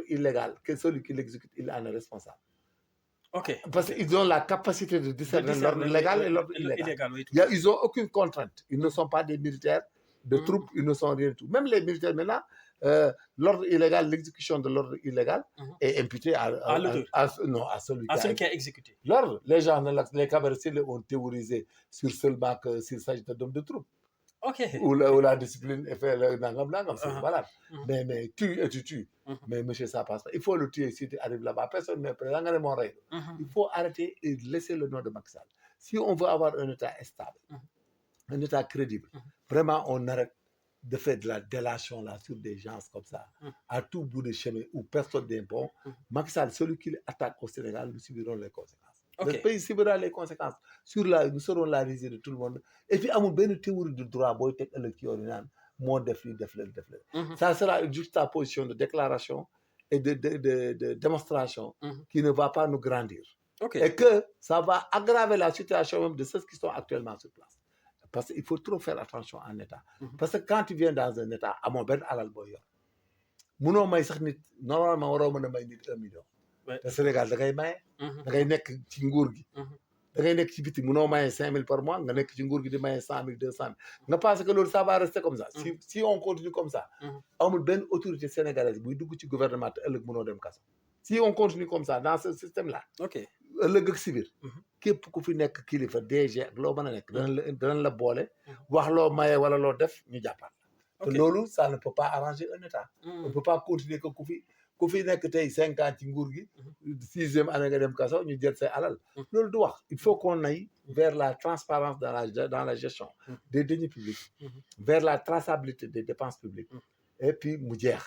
illégal, que celui qui l'exécute, il en est responsable. Ok. Parce qu'ils ont la capacité de discerner l'ordre légal et l'ordre illégal. Oui, Ils n'ont aucune contrainte. Ils ne sont pas des militaires de troupes, ils ne sont rien du tout. Même les militaires, maintenant, l'ordre illégal, l'exécution de l'ordre illégal est imputée à celui qui a exécuté. L'ordre, les gens, les cabaretiers ont théorisé sur seulement que s'il s'agit d'hommes de troupes. Ok. Où la discipline est fait nangam, c'est voilà. Mais tue et tu tues. Mais monsieur, ça passe pas. Il faut le tuer si tu arrives là-bas. Personne n'est prêt. Il faut arrêter et laisser le nom de Macky Sall. Si on veut avoir un État stable, un État crédible, vraiment, on arrête de faire de la délation là sur des gens comme ça, à tout bout de chemin où personne n'est bon. Macky Sall, celui qui attaque au Sénégal, nous subirons les conséquences. Le pays subira les conséquences. Nous serons la risée de tout le monde. Et puis, à mon une théorie de droit, ça sera une juxtaposition de déclaration et de démonstration qui ne va pas nous grandir. Et que ça va aggraver la situation même de ceux qui sont actuellement sur place. Parce qu'il faut trop faire attention en État. Parce que quand tu viens dans un État, à mon ben alal boyor, normalement, on a 1 million. Le Sénégal, da ngay maye. Da ngay nekk ci nguur gi. Da ngay nekk ci biti munoo maye 5 000 par mois nga nekk ci nguur gi di maye 100 000 200 000 nga pense que loolu ça va rester comme ça. Si on continue comme ça. amul benn autorité sénégalaise buy dugg ci gouvernement te ëllëg munoo dem kaso. Si on continue comme ça dans ce système là. ëllëg ak si biir. képp ku fi nekk kilifa DG ak loo mën a nekk. danañ la boole. wax loo maye wala loo def ñu jàppaat la. te loolu ça ne peut pas arranger un État. On ne peut pas continuer que ku fi nekk tey 5 ans ci nguur gi 6e année nga dem kaso ñu jël say alal loolu du wax il faut qu'on aille vers la transparence dans la gestion des deniers publics vers la traçabilité des dépenses publiques et puis mu jeex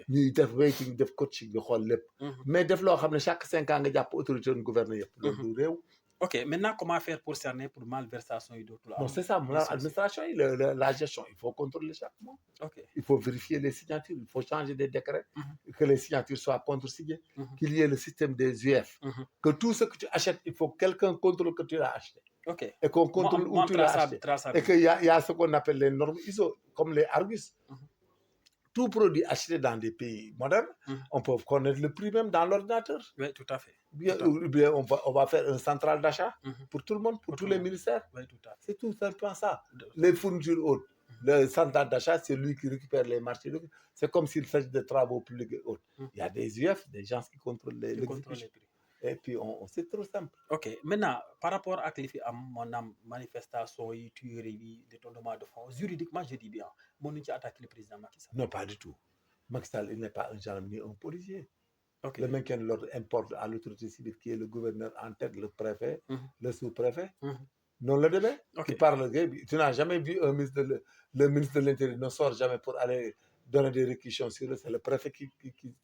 ñuy def rating def coaching bi xool lépp mais def loo xam ne chaque 5 ans nga jàpp autorité de gouverner yëpp loolu du réew. Ok, maintenant, comment faire pour cerner pour malversation et d'autres? Non, c'est ça, l'administration, la gestion, il faut contrôler chaque mois. Il faut vérifier les signatures, il faut changer des décrets, que les signatures soient contre-signées, qu'il y ait le système des UF, que tout ce que tu achètes, il faut que quelqu'un contrôle que tu l'as acheté. Et qu'on contrôle où tu l'as acheté. Et qu'il y a ce qu'on appelle les normes ISO, comme les Argus. Tout produit acheté dans des pays modernes, on peut connaître le prix même dans l'ordinateur. Oui, tout à fait. Bien, on va faire un central d'achat pour tout le monde, pour tous les ministères. Oui, tout à fait. C'est tout simplement ça. Les fournitures autres, le central d'achat, c'est lui qui récupère les marchés. C'est comme s'il s'agit de travaux publics et autres. Il y a des UF, des gens qui contrôlent les prix. Et puis, c'est trop simple. Ok, maintenant, par rapport à mon manifestation, tuerie, détournement de fonds, juridiquement, je dis bien, mon attaqué le président Macky Sall. Non, pas du tout. Macky Sall, il n'est pas un gendarme ni un policier. Le maintien de l'ordre importe à l'autorité civile qui est le gouverneur en tête, le préfet, le sous-préfet. Non, le débat qui parle, tu n'as jamais vu le ministre de l'Intérieur ne sort jamais pour aller donner des réquisitions sur eux. C'est le préfet qui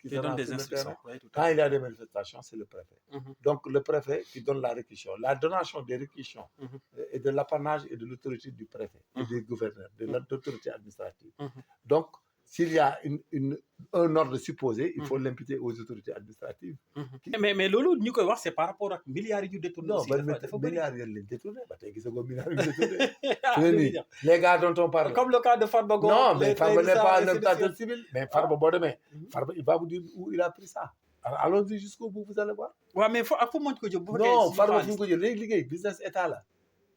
donne des instructions. Quand il y a des manifestations, c'est le préfet. Donc, le préfet qui donne la réquisition. La donation des réquisitions et de l'apanage et de l'autorité du préfet et des gouverneurs, de l'autorité administrative. Donc, s'il y a un ordre supposé, il faut l'imputer aux autorités administratives. Mais Lolo, nous quoi c'est par rapport à milliards de détournés. Non, milliards de détournés. Les gars dont on parle. Comme le cas de Farba Ngom. Non, mais Farba n'est pas un opérateur civil. Mais Farba, Farba, il va vous dire où il a pris ça. Alors, allons-y jusqu'au bout, vous allez voir. Ouais, mais il faut moi que je non, Farba, il faut que je business état là.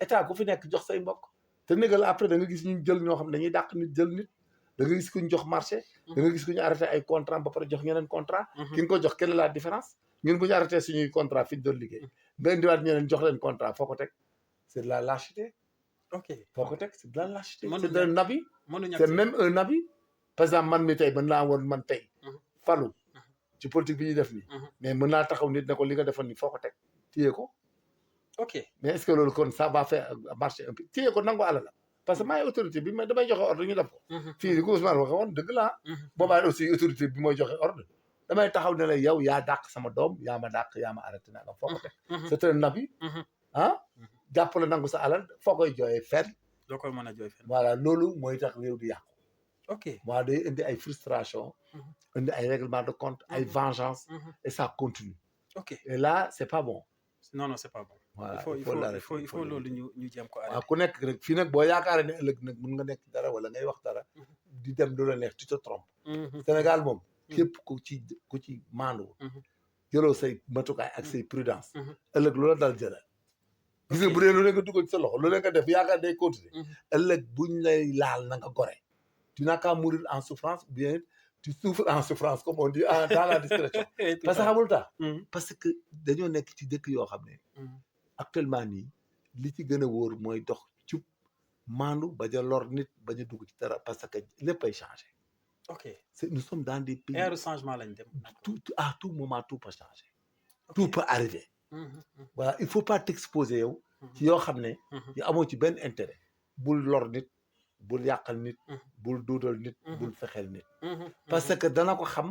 État, il faut que jox say mbokk. Te négal après da nga gis ñu jël ñoo xam dañuy dàq nit jël nit. Da nga gis ku ñu jox marché. Da nga gis ku ñu arrêté ay contrat ba pare jox ñeneen contrat. Ki nga ko jox quelle est la différence? Ñun bu ñu arrêté suñuy contrat fi ñu doon liggéey. Nga indiwaat ñeneen jox leen contrat foo ko teg. C'est de la lâcheté. Foo ko teg c'est de la lâcheté. C'est un abus. C'est même un abus. Par exemple man mi tey mën naa woon man tey. falu ci politique bi ñuy def nii. Mais mën naa taxaw nit ne ko li nga defoon nii foo ko teg. téye ko. Mais est-ce que loolu kon ça va faire marcher un peu téye ko nangu alal la. Parce que maay autorité bi ma damay joxe ordre ñu def ko. fii li ko Ousmane waxee woon dëgg la boobaa aussi autorité bi mooy joxe ordre damay taxaw ne la yow yaa dàq sama doom yaa ma dàq yaa ma arrêté naa nga foo ko teg. C'est un abus. jàpp la nangu sa alal foo koy jooyee fenn. doo koy mën a jooy fenn. voilà loolu mooy tax réew di yàqu. moo day indi ay frustration. indi ay règlement de compte ay vengeance. et ça continue. Et là c'est pas bon. Non, c'est pas bon. Voilà, il faut loolu ñu jéem ko arrêté. ku nekk rek fii nag boo yaakaaree ne ëllëg nag mën nga nekk dara wala ngay wax dara di dem du la neex tu te trompes. Sénégal moom képp ku ci maandu jëloo say matukaay ak say prudence ëllëg loola dal jëlal gis nga bu dee lu ne nga dugal ci sa loxo lu ne nga def yaakaar day continuer ëllëg buñ lay laal na nga gore tu n'as qu'à mourir en souffrance ou bien tu souffres en souffrance comme on dit dans la discrétion parce que xamul tax parce que dañoo nekk ci dëkk yoo xam ne actuellement nii li ci gën a wóor mooy dox cub maandu bañ a lor nit bañ a dugg ci dara parce que lépp ay changé ok nous sommes dans des pays ère changement lañ dem à tout moment tout peut changer tout peut arriver voilà il faut pas t'exposer yow ci yoo xam ne yu amoo ci benn intérêt bul lor nit bul yàqal nit bul duudal nit bul fexeel nit parce que dana ko xam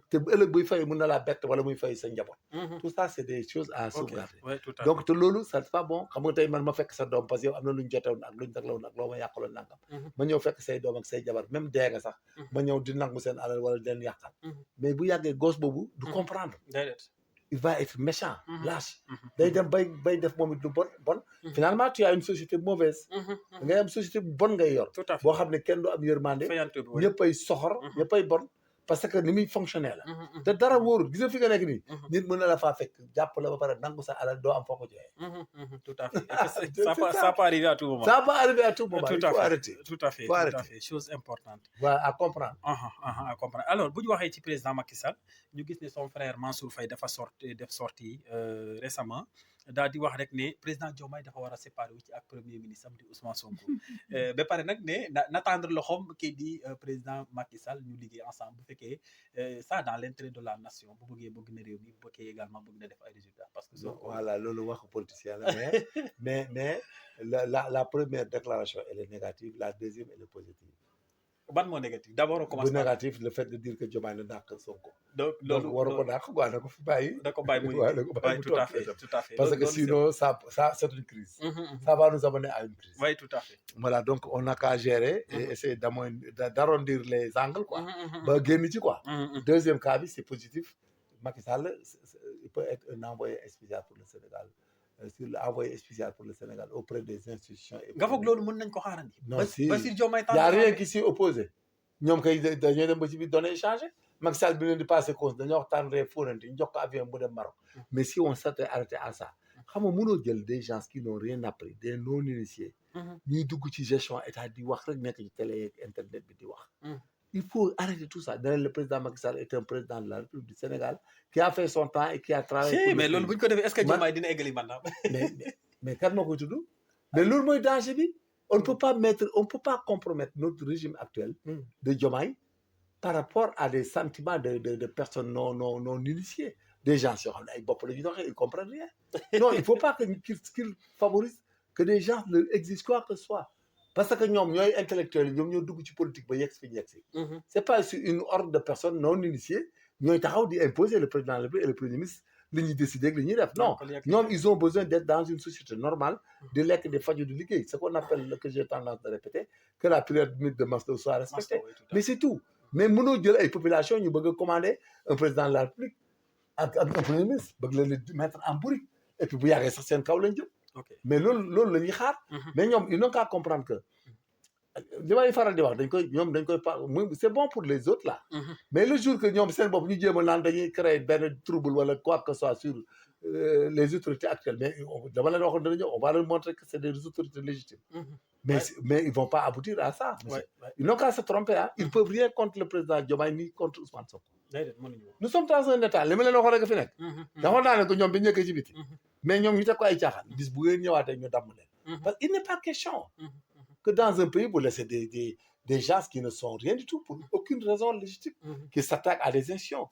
te ëllëg buy fay mën na laa bett wala muy fay sa njaboot tout ça c'est des choses à sauvegarder donc te loolu ça c'est pas bon xam nga tey man ma fekk sa doom parce que yow am na lu ñu jotewoon ak lu ñu taglawoon ak loo ma yàqaloon nangam ma ñëw fekk say doom ak say jabar même dee nga sax ma ñëw di nangu seen alal wala di leen yàqal mais bu yàggee gosse boobu du comprendre il va être méchant lâche day dem bay def moom it lu bon finalement tu as une société mauvaise ngay am société bu bon ngay yor boo xam ne kenn du am yërmande ñëppay soxor ñëppay bon parce que ni muy fonctionner la te dara wóorul gis nga fi nga nekk nii nit mën na la faa fekk jàpp la ba pare nangu sa alal doo am foo ko joxee tout à fait ça peut arriver à tout moment ça peut arriver à tout moment il faut arrêter tout à fait chose importante voilà à comprendre à comprendre alors bu ñu waxee ci président Macky Sall ñu gis ne son frère Mansour Faye dafa sorti récemment daal di wax rek ne président Diomaye dafa war a séparer wu ci ak premier ministre am di Ousmane Sonko ba pare nag ne n'attendre loxoom kii di président Macky Sall ñu liggéey ensemble bu fekkee ça dans l'intérêt de la nation bu bëgg na réew mi bu bëggee également bëgg na def ay résultats parce que voilà loolu waxu politicien la mais la première déclaration elle est négative la deuxième elle est positive ban moo négatif d'abord on commence bu négatif le fait de dire que Diomaye na dàq Sonko donc waru ko dàq quoi na ko fi bàyyi da ko bàyyi muy tout à fait parce que sinon ça c'est une crise ça va nous amener à une crise oui tout à fait voilà donc on n'a qu'à gérer et essayer d'arrondir les angles quoi ba génn ci quoi deuxième cas bi c'est positif Macky Sall il peut être un envoyé spécial pour le Sénégal sur l'envoyé spécial pour le Sénégal auprès des institutions. nga foog loolu mën nañ ko xaarandi. non si Bassirou Diomaye y a rien qui s'y oppose ñoom kay dañoo dem ba ci biir données échangées Macky Sall bi leen di passé cause dañoo waxtaan ree fóonante ñu jox ko avion bu dem Maroc mais si on s'était arrêté à ça xam nga mënoo jël des gens qui n'ont rien appris des non initiés ñuy dugg ci gestion état di wax rek nekk ci télé internet bi di wax il faut arrêter tout ça le président Macky Sall est un président de la République du Sénégal qui a fait son temps et qui a travaillé mais loolu bu ñu ko defee est-ce que Diomaye dina eggali mandat mais kan moo koy tudd mais loolu mooy danger bi on ne peut pas compromettre notre régime actuel de Diomaye par rapport à des sentiments de personnes non initiées des gens yoo xam ne ay bopp la ñu doxee ils comprennent rien non il faut pas qu'il favorise que des gens leur exigent quoi que ce soit parce que ñoom ñooy intellectuels yi ñoom ñoo dugg ci politique ba yegg fi ñu yegg si c'est pas sur une horde de personnes non initiées ñooy taxaw di imposer le président de la République et le premier ministre li ñuy décider ak li ñuy def non ñoom ils ont besoin d'être dans une société normale di lekk di faju di liggéey ce qu'on appelle que j'ai tendance de répéter que la pyramide de Maslow soit respectée mais c'est tout mais mënoo jël ay population ñu bëgg a commander un président de la République ak un premier ministre bëgg leen di mettre en bourrique et puis bu yàggee sax seen kaw lañ jëm mais loolu la ñuy xaar mais ñoom ils n'ont qu'à comprendre que li may faral di wax dañ koy c'est bon pour les autres là mais le jour que ñoom seen bopp ñu jéem a naan dañuy créer benn trouble wala quoi que ce soit sur les autorités actuelles mais dama leen waxoon dana ñëw on va leur montrer que c'est des autorités légitimes mais ils vont pas aboutir à ça ils n'ont qu'à se tromper ils peuvent rien contre le président Diomaye ni contre Ousmane Sonko nous sommes dans un état li ma leen waxoon rek fi nekk daxoon naa ne ko ñoom bi ñëkkee ci biti mais ñoom ñu teg ko ay caaxaan bis bu ngeen ñëwaatee ñu damm leen parce qu'il n'est pas question que dans un pays vous laissez des gens qui ne sont rien du tout pour aucune raison légitime qui s'attaquent à des institutions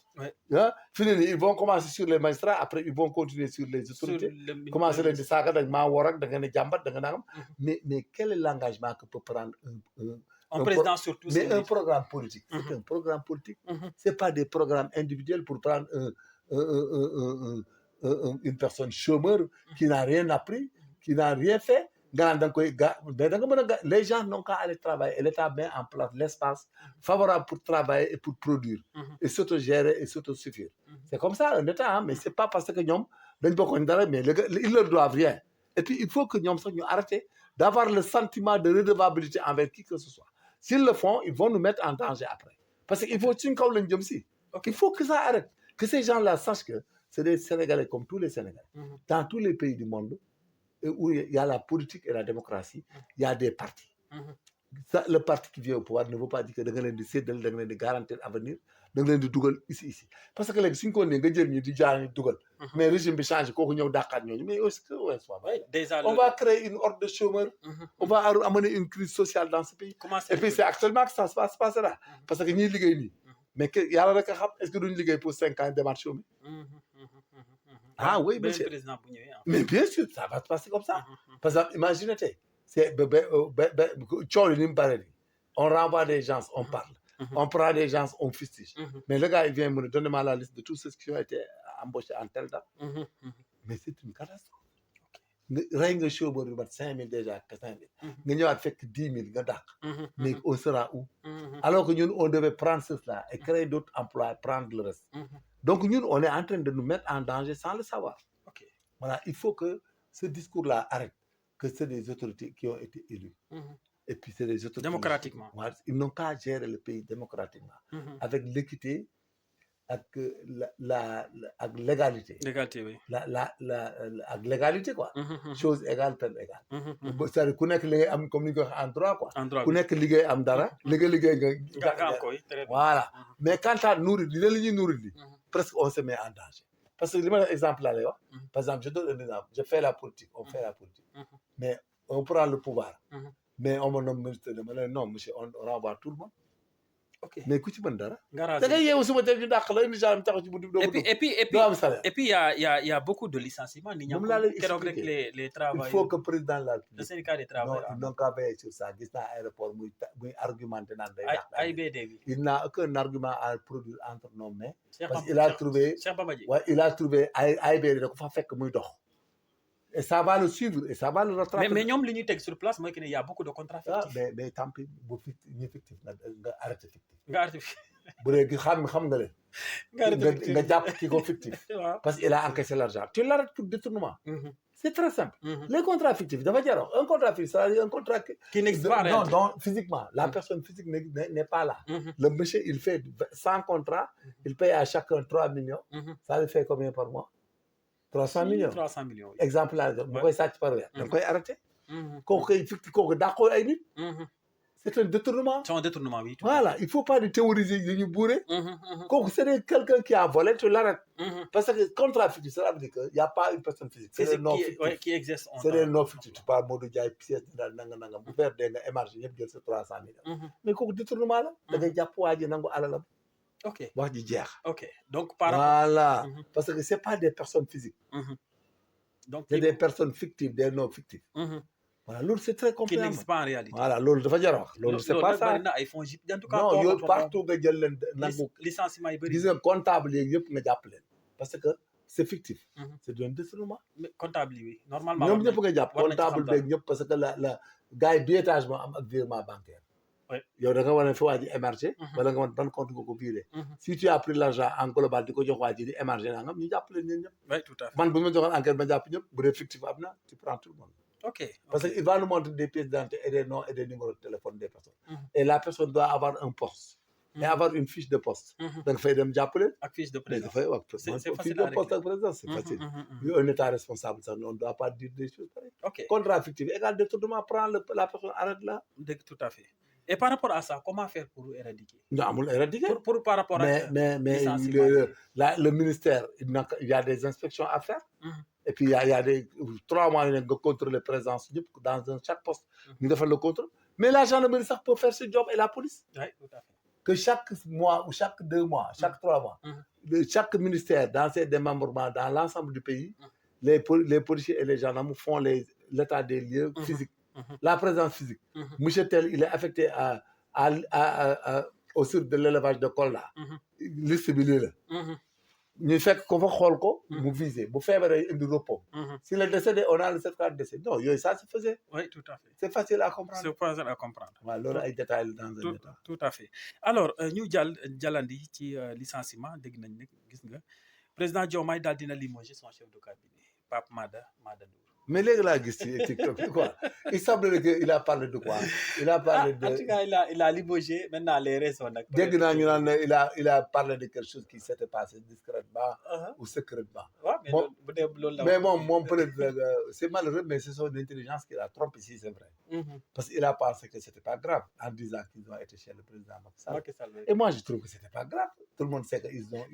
finalement ils vont commencer sur les magistrats après ils vont continuer sur les autorités commencer leen di saaga dañ maa war ak da nga ne jàmbat da nga nangam mais quel est l'engagement que peut prendre un président surtout mais un programme politique c'est un programme politique c'est pas des programmes individuels pour prendre une personne chômeur qui n'a rien appris qui n'a rien fait nga naan da nga koy mais da nga mën a les gens n'ont qu'à aller travailler et l'État met en place l'espace favorable pour travailler et pour produire et s'autogérer et s'autosuffire c'est comme ça un État mais c'est pas parce que ñoom dañ bokkoon dara mais ils leur doivent rien et puis il faut que ñoom sax ñu arrêter d'avoir le sentiment de redevabilité envers qui que ce soit s'ils le font ils vont nous mettre en danger après parce que il faut suñ kaw lañ jëm si Il faut que ça arrête. Que ces gens-là sachent que c'est des Sénégalais comme tous les Sénégalais. Dans tous les pays du monde, où il y a la politique et la démocratie, il y a des partis. Ça, le parti qui vient au pouvoir ne veut pas dire que da nga leen di séddale da nga leen di garantir avenir da nga leen di dugal ici parce que léegi suñ ko nee nga jël ñu di jaar ñu dugal mais régime bi changé kooku ñëw dàqaat ñooñu mais aussi on va créer une horde de chômeurs on va amener une crise sociale dans ce pays et puis c'est actuellement que ça se passera parce que ñiy liggéey nii mais que yàlla rek a xam est-ce que duñ liggéey pour 5 ans démarche chômage ah oui monsieur mais bien sûr ça va se passer comme ça par exemple imaginez tey c'est coow li ni mu bare on renvoie des gens on parle on prend des gens on fustige mais le gars il vient me donner la liste de tous ceux qui ont été embauchés en tel date mais c'est une catastrophe rey nga chômeur yu mat 5000 déjà 5000 nga ñëwaat fekk 10 000 nga dàq mais on sera où alors que ñun on devait prendre cela et créer d'autres emplois prendre le reste donc ñun on est en train de nous mettre en danger sans le savoir voilà il faut que ce discours là arrête que c'est des autorités qui ont été élues. Et puis c'est des autorités... Démocratiquement. Ils n'ont qu'à gérer le pays démocratiquement. Avec l'équité, avec l'égalité. L'égalité, oui. Avec l'égalité, quoi. Chose égale, peine égale. C'est-à-dire qu'on est comme en droit, quoi. En droit. Qu'on est lié à Mdara, voilà. Mais quand tu as nourri, presque on se met en danger. Parce que l'exemple là, par exemple, je donne un exemple. Je fais la politique, on fait la politique. Mais on prend le pouvoir. Mais on me nomme ministre de manière, non, monsieur, on renvoie tout le monde. Mais écoute, tu m'en donnes. Et puis, il y a beaucoup de licenciements. Il faut que le président de la République. Le syndicat des travailleurs. Ils n'ont qu'à veiller sur ça. Il y a un aéroport qui argumenté dans AIBD. Il n'a aucun argument à produire entre nos mains. Parce qu'il a trouvé. Il a trouvé AIBD, donc il faut faire que nous dormons. Et ça va le suivre, et ça va le rattraper. Mais nous, l'Union sur place, moi, il y a beaucoup de contrats fictifs. Mais tant pis, il fictif, arrêtez fictif. Arrêtez. Fictif. Parce qu'il a encaissé l'argent. Tu l'arrêtes pour détournement. C'est très simple. Les contrats fictifs, un contrat fictif, c'est un contrat qui n'existe pas. Non, physiquement. La personne physique n'est pas là. Le monsieur, il fait 100 contrats, il paye à chacun 3 millions. Ça lui fait combien par mois? 300 millions. 300 millions. Oui. Exemple là, vous pouvez ça par là. Donc, arrêter. C'est un détournement. C'est un détournement, oui. Voilà, il ne faut pas de théoriser, de nous bourrer. Quand c'est quelqu'un qui a volé, tu l'arrêtes. Parce que contrat fictif, ça veut dire qu'il n'y a pas une personne physique. C'est le non fictif. Qui existe. C'est le non fictif. Tu parles de Diaye, pièce, vous faire des émarges, il y a 300 millions. Mais quand détournement là, il y a pas de Ok. Ok. Donc, voilà. Parce que ce n'est pas des personnes physiques. Donc, c'est des personnes fictives, des non fictifs. Voilà, c'est très compliqué. Qui n'existe pas en réalité. Voilà, c'est pas ça. Non, partout que licenciement est comptable, parce que c'est fictif. C'est un détournement. Comptable, oui. Normalement. Comptable, parce que le gars est biétagement avec virement bancaire. yow da nga war a fi waa ji émarger wala nga ban compte nga ko viré si tu as pris l'argent en global di ko jox waa ji di émarger naa nga ñu jàpp leen ñun ñëpp oui tout à fait man bu ma joxoon enquête ba jàpp ñëpp bu dee fictif am na tu prends tout le monde parce que il va nous montrer des pièces d'identité et des noms et des numéros de téléphone des personnes et la personne doit avoir un poste et avoir une fiche de poste da nga fay dem jàpp leen ak fiche de présence dafay wax fiche de poste ak présence c'est facile un état responsable sax on ne doit pas dire des choses pareilles contrat fictif égal détournement prend la personne arrête là tout à fait. Et par rapport à ça, comment faire pour éradiquer? Non, éradiquer. Par rapport à mais le ministère, il y a des inspections à faire. Et puis, il y a des 3 mois de contrôler la présence dans chaque poste. Nous devons faire le contrôle. Mais la gendarmerie peut faire ce job et la police. Oui, tout à fait. Que chaque mois ou chaque 2 mois, chaque 3 mois, chaque ministère, dans ses démembrements, dans l'ensemble du pays, les policiers et les gendarmes font l'état des lieux physiques. La présence physique. Monsieur Tel, il est affecté au sud de l'élevage de Kolda. Liste bi lii la. ñu fekk ko fa xool ko. mu visé bu feebaree indi repos. S'il est décédé, on a le certificat de décès. Non, ça se faisait. Oui, tout à fait. C'est facile à comprendre. C'est facile à comprendre. Voilà, loolu ay détails dans un état. Tout à fait. Alors ñu jàllandi ci licenciement dégg nañ ne gis nga président Diomaye daal dina limogé son chef de cabinet Pape Mada Ndour. mais les gars TikTok quoi il semble qu'il a parlé de quoi il a parlé de en tout cas il a limogé maintenant les raisons nag dégg naa ñu naan il a parlé de quelque chose qui s'était passé discrètement ou secrètement waaw mais bon bu dee loolu la mais moom peut-être c'est malheureux mais c'est son intelligence qui l'a trompé si c'est vrai parce qu'il a pensé que c'était pas grave en disant qu'ils ont été chez le président Macky Sall et moi je trouve que c'était pas grave tout le monde sait que ils ont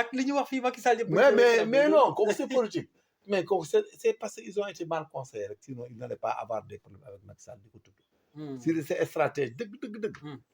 ak li ñu wax fii Macky Sall mais non kooku c'est politique mais kooku c'est parce qu'ils ont été mal conseillés rek sinon ils n'allaient pas avoir des problèmes avec Macky Sall di ko tudd si c'est stratège dëgg